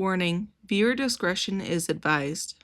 Warning: viewer discretion is advised.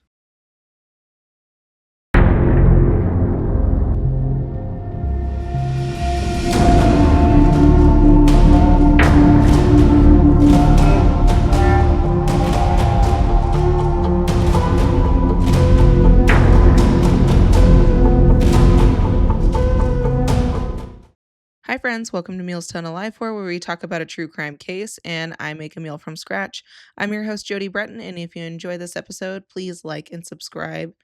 Hi friends, welcome to Meals To Unalive For, where we talk about a true crime case and I make a meal from scratch. I'm your host Jody Breton, and if you enjoy this episode, please like and subscribe.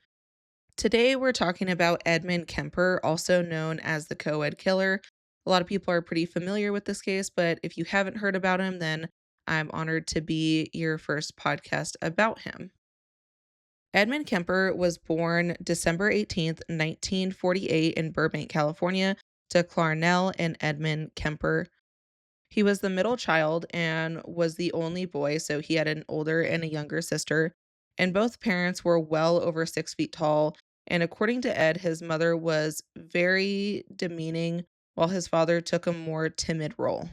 Today we're talking about Edmund Kemper, also known as the Coed Killer. A lot of people are pretty familiar with this case, but if you haven't heard about him, then I'm honored to be your first podcast about him. Edmund Kemper was born December 18th, 1948 in Burbank, California, to Clarnell and Edmund Kemper. He was the middle child and was the only boy, so he had an older and a younger sister, and both parents were well over 6 feet tall. And according to Ed, his mother was very demeaning, while his father took a more timid role.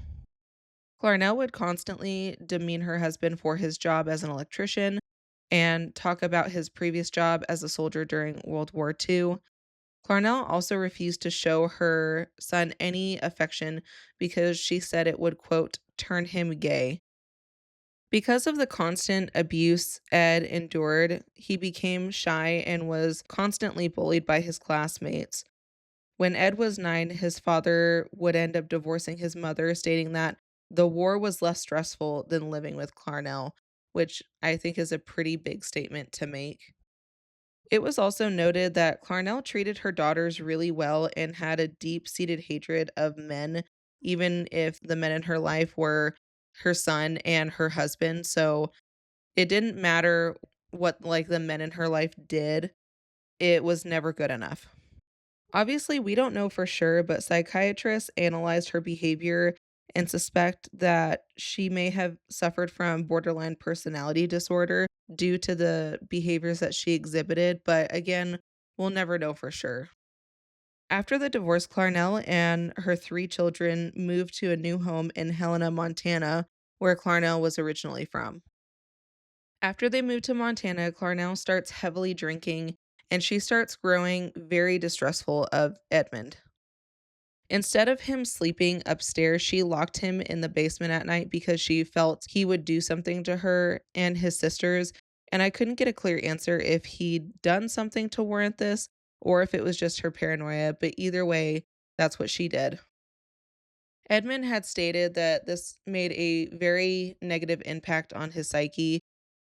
Clarnell would constantly demean her husband for his job as an electrician and talk about his previous job as a soldier during World War II. Clarnell also refused to show her son any affection because she said it would, quote, turn him gay. Because of the constant abuse Ed endured, he became shy and was constantly bullied by his classmates. When Ed was 9, his father would end up divorcing his mother, stating that the war was less stressful than living with Clarnell, which I think is a pretty big statement to make. It was also noted that Clarnell treated her daughters really well and had a deep-seated hatred of men, even if the men in her life were her son and her husband. So it didn't matter what the men in her life did. It was never good enough. Obviously, we don't know for sure, but psychiatrists analyzed her behavior and suspect that she may have suffered from borderline personality disorder due to the behaviors that she exhibited, but again, we'll never know for sure. After the divorce, Clarnell and her 3 children moved to a new home in Helena, Montana, where Clarnell was originally from. After they moved to Montana, Clarnell starts heavily drinking and she starts growing very distrustful of Edmund. Instead of him sleeping upstairs, she locked him in the basement at night because she felt he would do something to her and his sisters. And I couldn't get a clear answer if he'd done something to warrant this or if it was just her paranoia, but either way, that's what she did. Edmund had stated that this made a very negative impact on his psyche,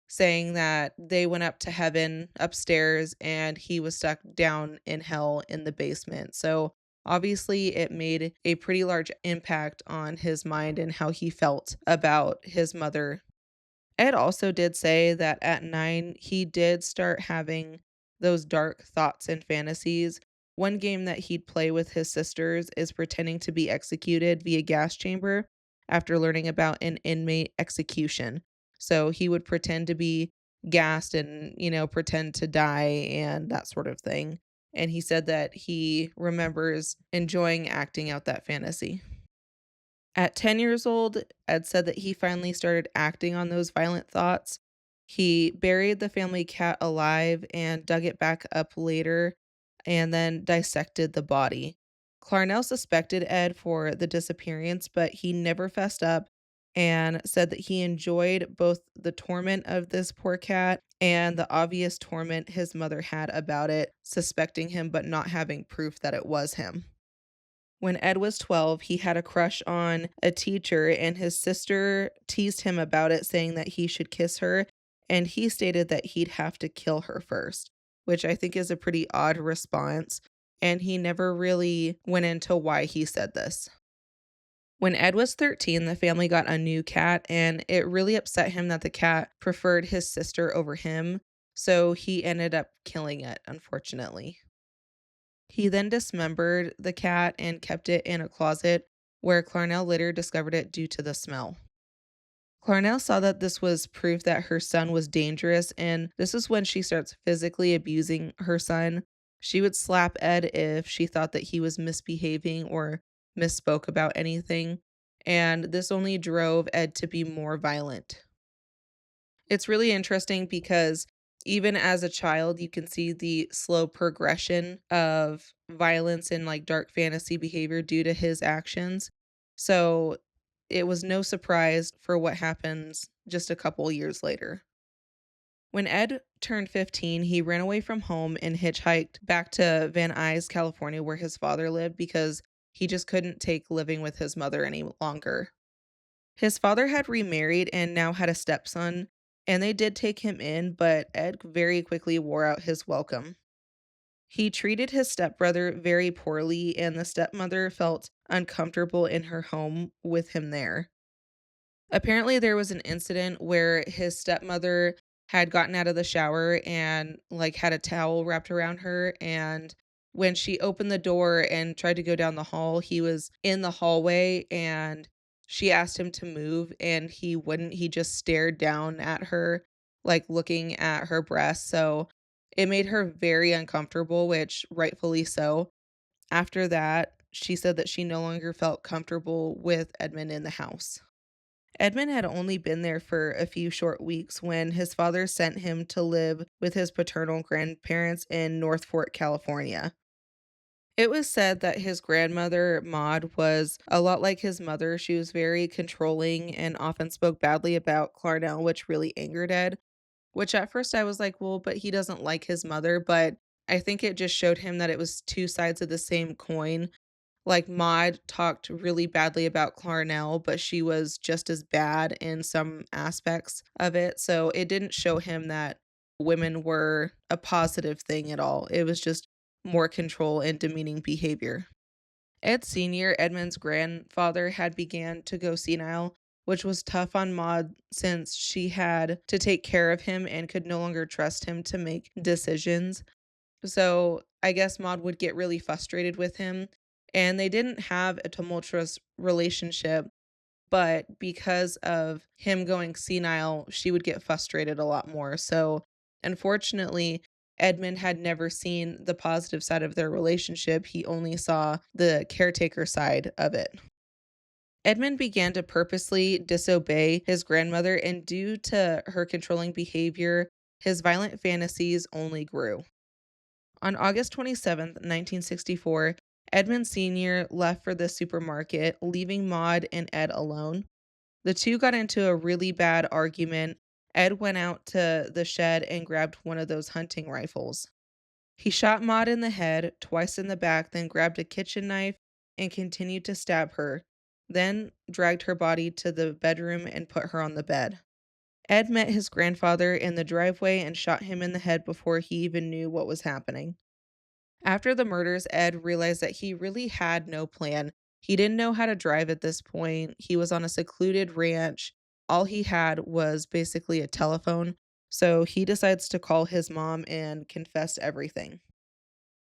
saying that they went up to heaven upstairs and he was stuck down in hell in the basement. So obviously, it made a pretty large impact on his mind and how he felt about his mother. Ed also did say that at 9, he did start having those dark thoughts and fantasies. One game that he'd play with his sisters is pretending to be executed via gas chamber after learning about an inmate execution. So he would pretend to be gassed and, pretend to die and that sort of thing. And he said that he remembers enjoying acting out that fantasy. At 10 years old, Ed said that he finally started acting on those violent thoughts. He buried the family cat alive and dug it back up later and then dissected the body. Clarnell suspected Ed for the disappearance, but he never fessed up and said that he enjoyed both the torment of this poor cat and the obvious torment his mother had about it, suspecting him but not having proof that it was him. When Ed was 12, he had a crush on a teacher, and his sister teased him about it, saying that he should kiss her. And he stated that he'd have to kill her first, which I think is a pretty odd response. And he never really went into why he said this. When Ed was 13, the family got a new cat, and it really upset him that the cat preferred his sister over him. So he ended up killing it, unfortunately. He then dismembered the cat and kept it in a closet where Clarnell later discovered it due to the smell. Clarnell saw that this was proof that her son was dangerous, and this is when she starts physically abusing her son. She would slap Ed if she thought that he was misbehaving or misspoke about anything, and this only drove Ed to be more violent. It's really interesting because even as a child, you can see the slow progression of violence and like dark fantasy behavior due to his actions. So it was no surprise for what happens just a couple years later. When Ed turned 15, he ran away from home and hitchhiked back to Van Nuys, California, where his father lived because he just couldn't take living with his mother any longer. His father had remarried and now had a stepson, and they did take him in, but Ed very quickly wore out his welcome. He treated his stepbrother very poorly, and the stepmother felt uncomfortable in her home with him there. Apparently, there was an incident where his stepmother had gotten out of the shower and, like, had a towel wrapped around her, and when she opened the door and tried to go down the hall, he was in the hallway, and she asked him to move, and he wouldn't. He just stared down at her, like, looking at her breasts, so it made her very uncomfortable, which rightfully so. After that, she said that she no longer felt comfortable with Edmund in the house. Edmund had only been there for a few short weeks when his father sent him to live with his paternal grandparents in North Fork, California. It was said that his grandmother, Maud, was a lot like his mother. She was very controlling and often spoke badly about Clarnell, which really angered Ed. Which at first I was like, well, but he doesn't like his mother. But I think it just showed him that it was two sides of the same coin. Like, Maude talked really badly about Clarnell, but she was just as bad in some aspects of it, so it didn't show him that women were a positive thing at all. It was just more control and demeaning behavior. Ed Sr., Edmund's grandfather, had began to go senile, which was tough on Maude since she had to take care of him and could no longer trust him to make decisions. So, I guess Maude would get really frustrated with him, and they didn't have a tumultuous relationship, but because of him going senile, she would get frustrated a lot more. So, unfortunately, Edmund had never seen the positive side of their relationship. He only saw the caretaker side of it. Edmund began to purposely disobey his grandmother, and due to her controlling behavior, his violent fantasies only grew. On August 27th, 1964, Edmund Sr. left for the supermarket, leaving Maud and Ed alone. The two got into a really bad argument. Ed went out to the shed and grabbed one of those hunting rifles. He shot Maud in the head, twice in the back, then grabbed a kitchen knife and continued to stab her, then dragged her body to the bedroom and put her on the bed. Ed met his grandfather in the driveway and shot him in the head before he even knew what was happening. After the murders, Ed realized that he really had no plan. He didn't know how to drive at this point. He was on a secluded ranch. All he had was basically a telephone. So he decides to call his mom and confess everything.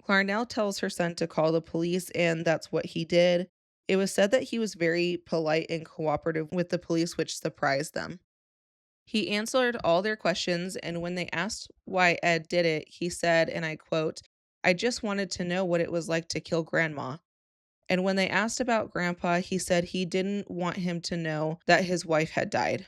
Clarnell tells her son to call the police, and that's what he did. It was said that he was very polite and cooperative with the police, which surprised them. He answered all their questions, and when they asked why Ed did it, he said, and I quote, "I just wanted to know what it was like to kill Grandma." And when they asked about Grandpa, he said he didn't want him to know that his wife had died.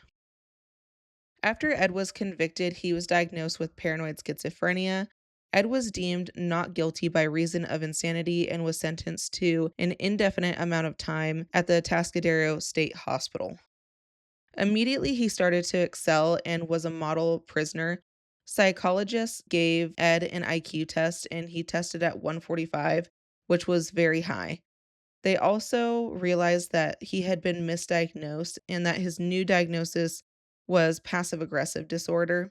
After Ed was convicted, he was diagnosed with paranoid schizophrenia. Ed was deemed not guilty by reason of insanity and was sentenced to an indefinite amount of time at the Atascadero State Hospital. Immediately, he started to excel and was a model prisoner. Psychologists gave Ed an IQ test, and he tested at 145, which was very high. They also realized that he had been misdiagnosed and that his new diagnosis was passive aggressive disorder.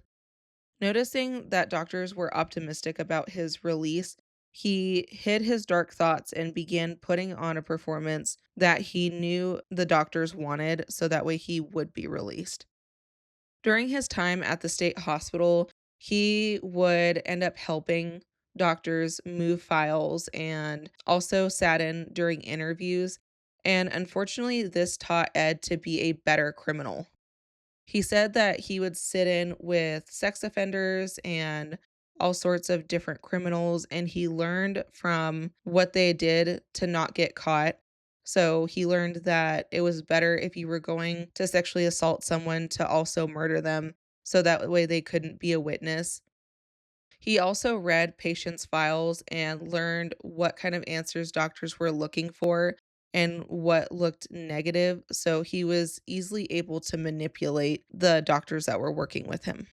Noticing that doctors were optimistic about his release, he hid his dark thoughts and began putting on a performance that he knew the doctors wanted so that way he would be released. During his time at the state hospital, he would end up helping doctors move files and also sat in during interviews. And unfortunately, this taught Ed to be a better criminal. He said that he would sit in with sex offenders and all sorts of different criminals, and he learned from what they did to not get caught. So he learned that it was better if you were going to sexually assault someone to also murder them so that way they couldn't be a witness. He also read patients' files and learned what kind of answers doctors were looking for and what looked negative, so he was easily able to manipulate the doctors that were working with him.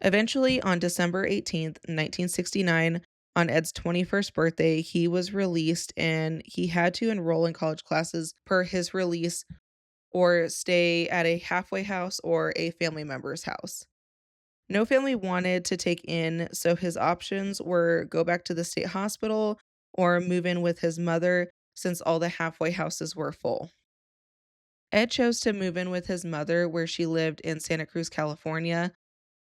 Eventually, on December 18th, 1969, on Ed's 21st birthday, he was released and he had to enroll in college classes per his release or stay at a halfway house or a family member's house. No family wanted to take in, so his options were go back to the state hospital or move in with his mother since all the halfway houses were full. Ed chose to move in with his mother where she lived in Santa Cruz, California,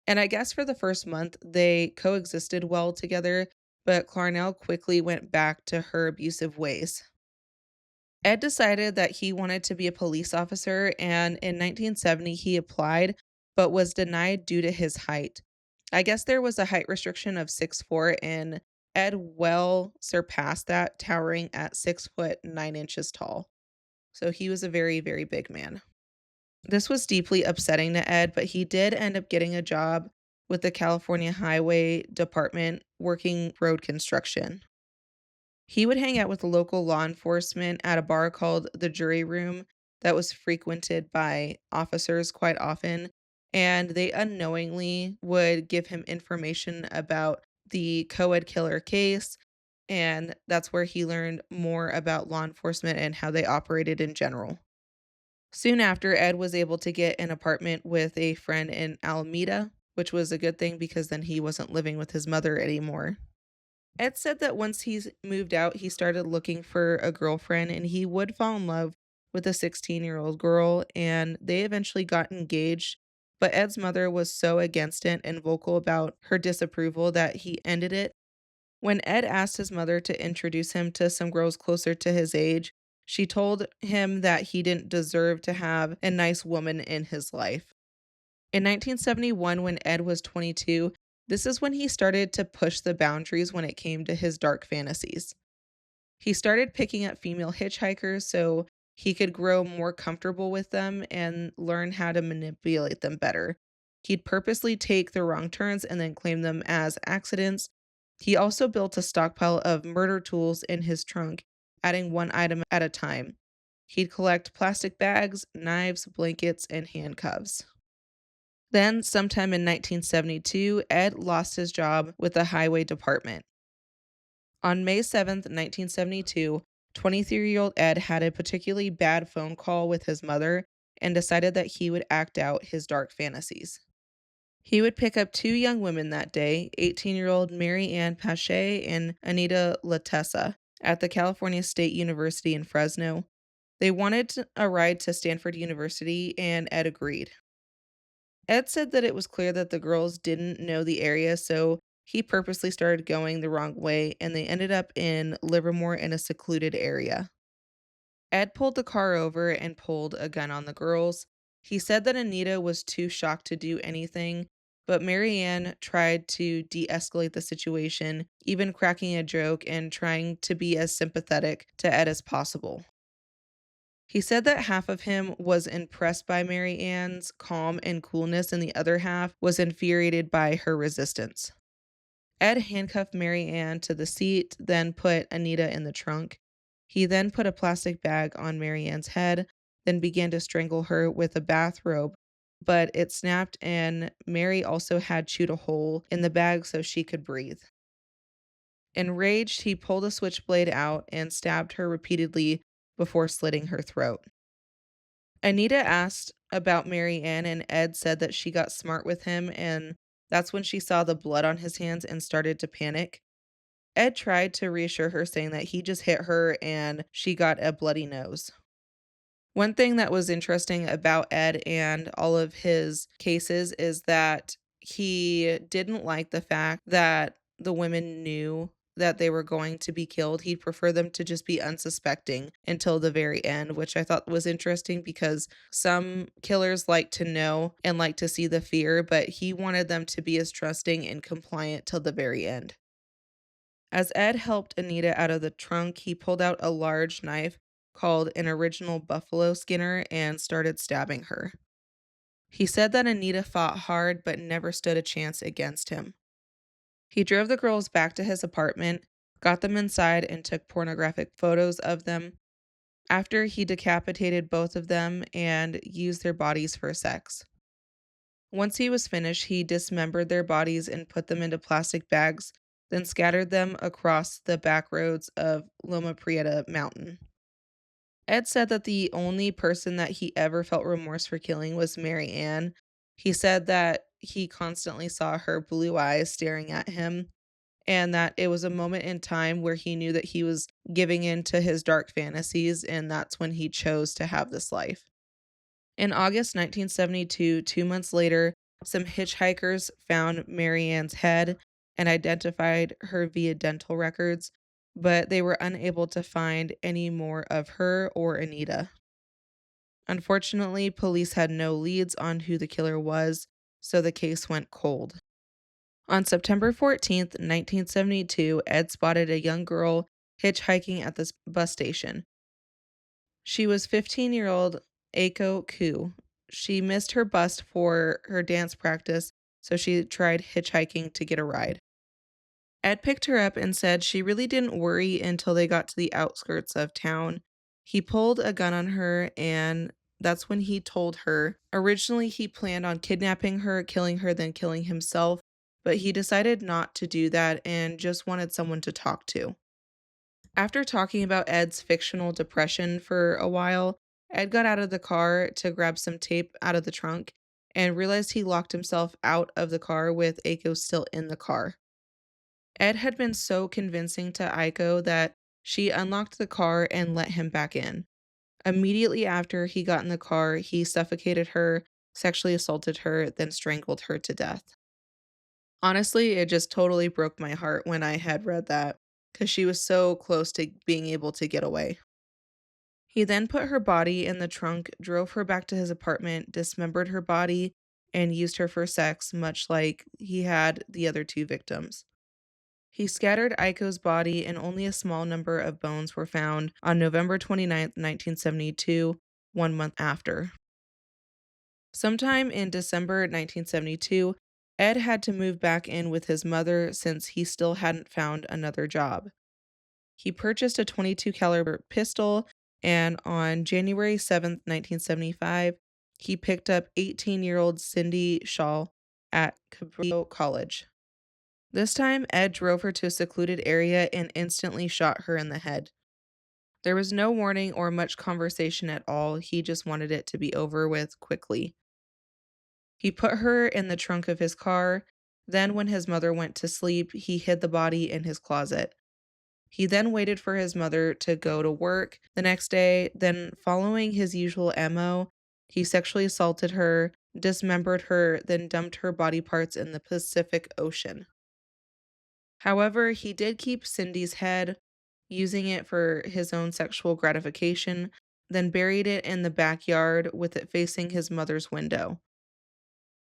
and I guess for the first month they coexisted well together, but Clarnell quickly went back to her abusive ways. Ed decided that he wanted to be a police officer, and in 1970 he applied, but was denied due to his height. I guess there was a height restriction of 6'4", and Ed well surpassed that, towering at 6 foot 9 inches tall. So he was a very, very big man. This was deeply upsetting to Ed, but he did end up getting a job with the California Highway Department working road construction. He would hang out with local law enforcement at a bar called the Jury Room that was frequented by officers quite often, and they unknowingly would give him information about the Coed Killer case, and that's where he learned more about law enforcement and how they operated in general. Soon after, Ed was able to get an apartment with a friend in Alameda, which was a good thing because then he wasn't living with his mother anymore. Ed said that once he's moved out, he started looking for a girlfriend and he would fall in love with a 16-year-old girl, and they eventually got engaged. But Ed's mother was so against it and vocal about her disapproval that he ended it. When Ed asked his mother to introduce him to some girls closer to his age, she told him that he didn't deserve to have a nice woman in his life. In 1971, when Ed was 22, this is when he started to push the boundaries when it came to his dark fantasies. He started picking up female hitchhikers so he could grow more comfortable with them and learn how to manipulate them better. He'd purposely take the wrong turns and then claim them as accidents. He also built a stockpile of murder tools in his trunk, adding one item at a time. He'd collect plastic bags, knives, blankets, and handcuffs. Then, sometime in 1972, Ed lost his job with the highway department. On May 7th, 1972, 23-year-old Ed had a particularly bad phone call with his mother and decided that he would act out his dark fantasies. He would pick up two young women that day, 18-year-old Mary Ann Pache and Anita Latessa, at the California State University in Fresno. They wanted a ride to Stanford University, and Ed agreed. Ed said that it was clear that the girls didn't know the area, so he purposely started going the wrong way, and they ended up in Livermore in a secluded area. Ed pulled the car over and pulled a gun on the girls. He said that Anita was too shocked to do anything, but Marianne tried to de escalate the situation, even cracking a joke and trying to be as sympathetic to Ed as possible. He said that half of him was impressed by Mary Ann's calm and coolness, and the other half was infuriated by her resistance. Ed handcuffed Mary Ann to the seat, then put Anita in the trunk. He then put a plastic bag on Mary Ann's head, then began to strangle her with a bathrobe, but it snapped, and Mary also had chewed a hole in the bag so she could breathe. Enraged, he pulled a switchblade out and stabbed her repeatedly before slitting her throat. Anita asked about Mary Ann, and Ed said that she got smart with him, and that's when she saw the blood on his hands and started to panic. Ed tried to reassure her, saying that he just hit her and she got a bloody nose. One thing that was interesting about Ed and all of his cases is that he didn't like the fact that the women knew that they were going to be killed. He'd prefer them to just be unsuspecting until the very end, which I thought was interesting because some killers like to know and like to see the fear, but he wanted them to be as trusting and compliant till the very end. As Ed helped Anita out of the trunk, he pulled out a large knife called an original buffalo skinner and started stabbing her. He said that Anita fought hard but never stood a chance against him. He drove the girls back to his apartment, got them inside, and took pornographic photos of them. After, he decapitated both of them and used their bodies for sex. Once he was finished, he dismembered their bodies and put them into plastic bags, then scattered them across the back roads of Loma Prieta Mountain. Ed said that the only person that he ever felt remorse for killing was Mary Ann. He said that he constantly saw her blue eyes staring at him, and that it was a moment in time where he knew that he was giving in to his dark fantasies, and that's when he chose to have this life. In August 1972, 2 months later, some hitchhikers found Mary Ann's head and identified her via dental records, but they were unable to find any more of her or Anita. Unfortunately, police had no leads on who the killer was, so the case went cold. On September 14th, 1972, Ed spotted a young girl hitchhiking at this bus station. She was 15-year-old Aiko Ku. She missed her bus for her dance practice, so she tried hitchhiking to get a ride. Ed picked her up and said she really didn't worry until they got to the outskirts of town. He pulled a gun on her, and that's when he told her. Originally, he planned on kidnapping her, killing her, then killing himself, but he decided not to do that and just wanted someone to talk to. After talking about Ed's fictional depression for a while, Ed got out of the car to grab some tape out of the trunk and realized he locked himself out of the car with Aiko still in the car. Ed had been so convincing to Aiko that she unlocked the car and let him back in. Immediately after he got in the car, he suffocated her, sexually assaulted her, then strangled her to death. Honestly, it just totally broke my heart when I had read that, because she was so close to being able to get away. He then put her body in the trunk, drove her back to his apartment, dismembered her body, and used her for sex, much like he had the other two victims. He scattered Aiko's body, and only a small number of bones were found on November 29th, 1972, 1 month after. Sometime in December 1972, Ed had to move back in with his mother since he still hadn't found another job. He purchased a 22 caliber pistol, and on January 7th, 1975, he picked up 18-year-old Cindy Shaw at Cabrillo College. This time, Ed drove her to a secluded area and instantly shot her in the head. There was no warning or much conversation at all. He just wanted it to be over with quickly. He put her in the trunk of his car. Then, when his mother went to sleep, he hid the body in his closet. He then waited for his mother to go to work the next day. Then, following his usual MO, he sexually assaulted her, dismembered her, then dumped her body parts in the Pacific Ocean. However, he did keep Cindy's head, using it for his own sexual gratification, then buried it in the backyard with it facing his mother's window.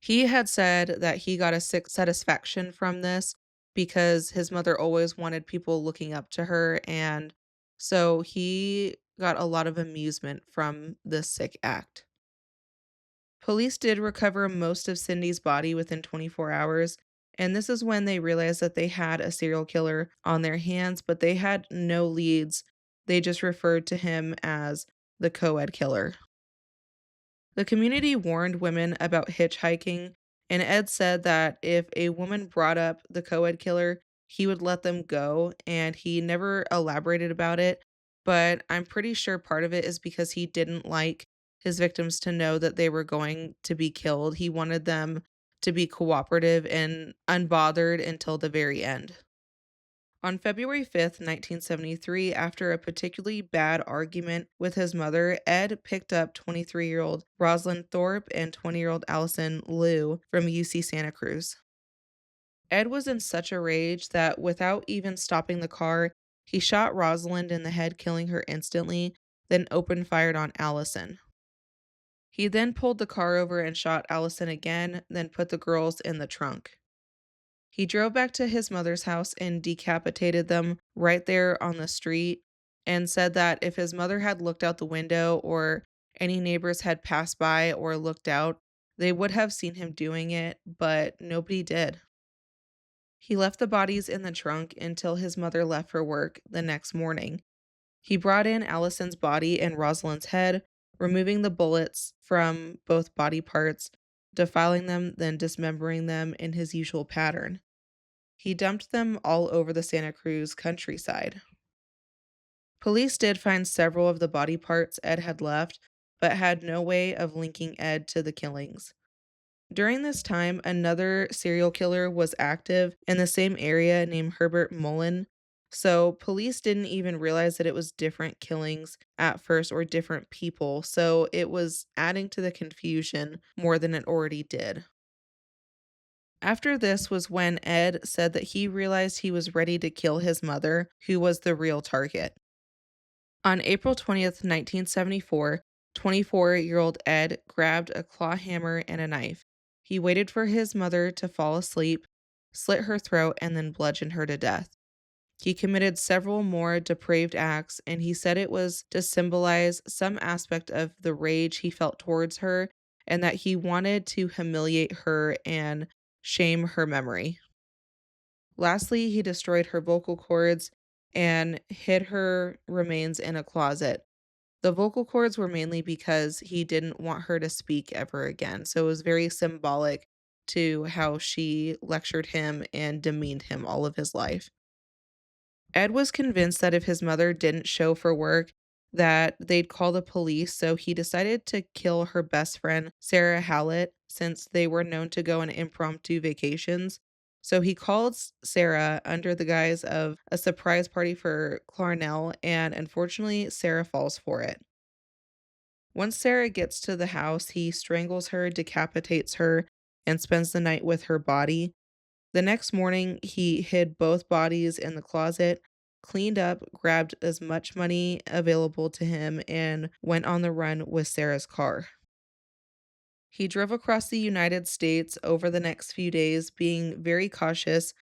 He had said that he got a sick satisfaction from this because his mother always wanted people looking up to her, and so he got a lot of amusement from this sick act. Police did recover most of Cindy's body within 24 hours, and this is when they realized that they had a serial killer on their hands, but they had no leads. They just referred to him as the Coed Killer. The community warned women about hitchhiking, and Ed said that if a woman brought up the Coed Killer, he would let them go, and he never elaborated about it, but I'm pretty sure part of it is because he didn't like his victims to know that they were going to be killed. He wanted them to be cooperative and unbothered until the very end. On February 5th, 1973, after a particularly bad argument with his mother, Ed picked up 23-year-old Rosalind Thorpe and 20-year-old Allison Liu from UC Santa Cruz. Ed was in such a rage that without even stopping the car, he shot Rosalind in the head, killing her instantly, then opened fire on Allison. He then pulled the car over and shot Allison again, then put the girls in the trunk. He drove back to his mother's house and decapitated them right there on the street, and said that if his mother had looked out the window or any neighbors had passed by or looked out, They would have seen him doing it, but nobody did. He left the bodies in the trunk until his mother left for work the next morning. He brought in Allison's body and Rosalind's head, removing the bullets from both body parts, defiling them, then dismembering them in his usual pattern. He dumped them all over the Santa Cruz countryside. Police did find several of the body parts Ed had left, but had no way of linking Ed to the killings. During this time, another serial killer was active in the same area named Herbert Mullen. So, police didn't even realize that it was different killings at first or different people. So, it was adding to the confusion more than it already did. After this was when Ed said that he realized he was ready to kill his mother, who was the real target. On April 20th, 1974, 24-year-old Ed grabbed a claw hammer and a knife. He waited for his mother to fall asleep, slit her throat, and then bludgeoned her to death. He committed several more depraved acts, and he said it was to symbolize some aspect of the rage he felt towards her and that he wanted to humiliate her and shame her memory. Lastly, he destroyed her vocal cords and hid her remains in a closet. The vocal cords were mainly because he didn't want her to speak ever again. So it was very symbolic to how she lectured him and demeaned him all of his life. Ed was convinced that if his mother didn't show for work, that they'd call the police, so he decided to kill her best friend, Sarah Hallett, since they were known to go on impromptu vacations. So he called Sarah under the guise of a surprise party for Clarnell, and unfortunately, Sarah falls for it. Once Sarah gets to the house, he strangles her, decapitates her, and spends the night with her body. The next morning, he hid both bodies in the closet, cleaned up, grabbed as much money available to him, and went on the run with Sarah's car. He drove across the United States over the next few days, being very cautious,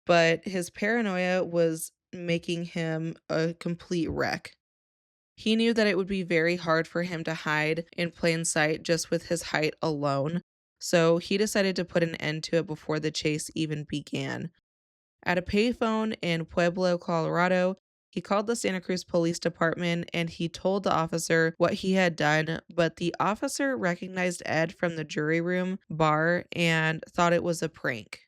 but his paranoia was making him a complete wreck. He knew that it would be very hard for him to hide in plain sight just with his height alone, so he decided to put an end to it before the chase even began. At a payphone in Pueblo, Colorado, he called the Santa Cruz Police Department and he told the officer what he had done, but the officer recognized Ed from the jury room bar and thought it was a prank.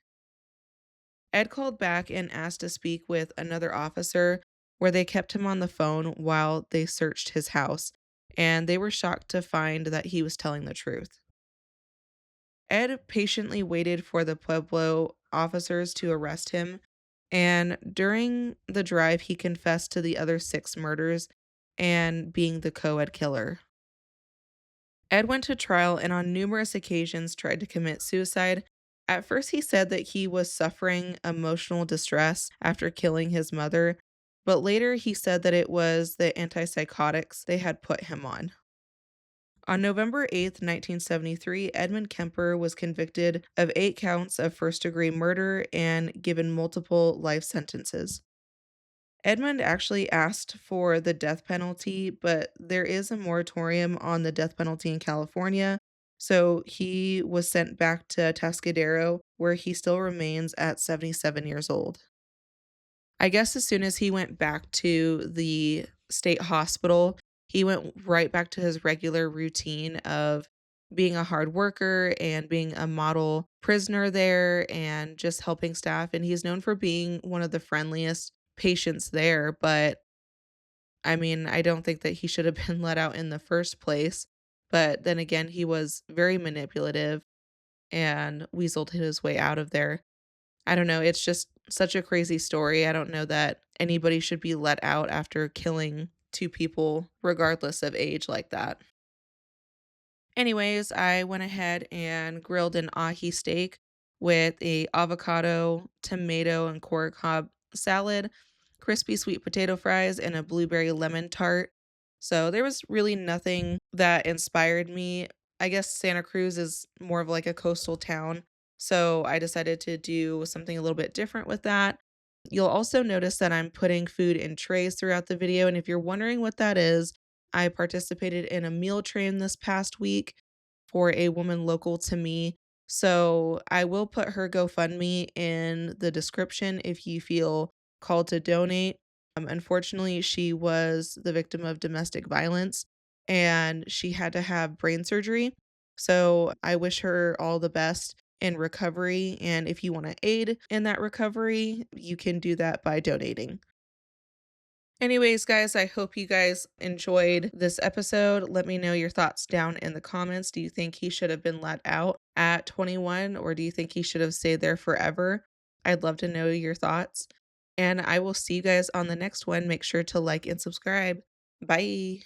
Ed called back and asked to speak with another officer, where they kept him on the phone while they searched his house, and they were shocked to find that he was telling the truth. Ed patiently waited for the Pueblo officers to arrest him, and during the drive, he confessed to the other six murders and being the Coed Killer. Ed went to trial and on numerous occasions tried to commit suicide. At first, he said that he was suffering emotional distress after killing his mother, but later he said that it was the antipsychotics they had put him on. On November 8th, 1973, Edmund Kemper was convicted of 8 counts of first-degree murder and given multiple life sentences. Edmund actually asked for the death penalty, but there is a moratorium on the death penalty in California, so he was sent back to Atascadero, where he still remains at 77 years old. I guess as soon as he went back to the state hospital, he went right back to his regular routine of being a hard worker and being a model prisoner there and just helping staff. And he's known for being one of the friendliest patients there. But I mean, I don't think that he should have been let out in the first place. But then again, he was very manipulative and weaseled his way out of there. I don't know, it's just such a crazy story. I don't know that anybody should be let out after killing 2 people regardless of age like that. Anyways, I went ahead and grilled an ahi steak with a avocado, tomato, and corn cob salad, crispy sweet potato fries, and a blueberry lemon tart. So there was really nothing that inspired me. I guess Santa Cruz is more of like a coastal town, so I decided to do something a little bit different with that. You'll also notice that I'm putting food in trays throughout the video, and if you're wondering what that is, I participated in a meal train this past week. for a woman local to me. So I will put her GoFundMe in the description if you feel called to donate. Unfortunately, she was the victim of domestic violence and she had to have brain surgery. So I wish her all the best in recovery. And if you want to aid in that recovery, you can do that by donating. Anyways, guys, I hope you guys enjoyed this episode. Let me know your thoughts down in the comments. Do you think he should have been let out at 21 or do you think he should have stayed there forever? I'd love to know your thoughts. And I will see you guys on the next one. Make sure to like and subscribe. Bye.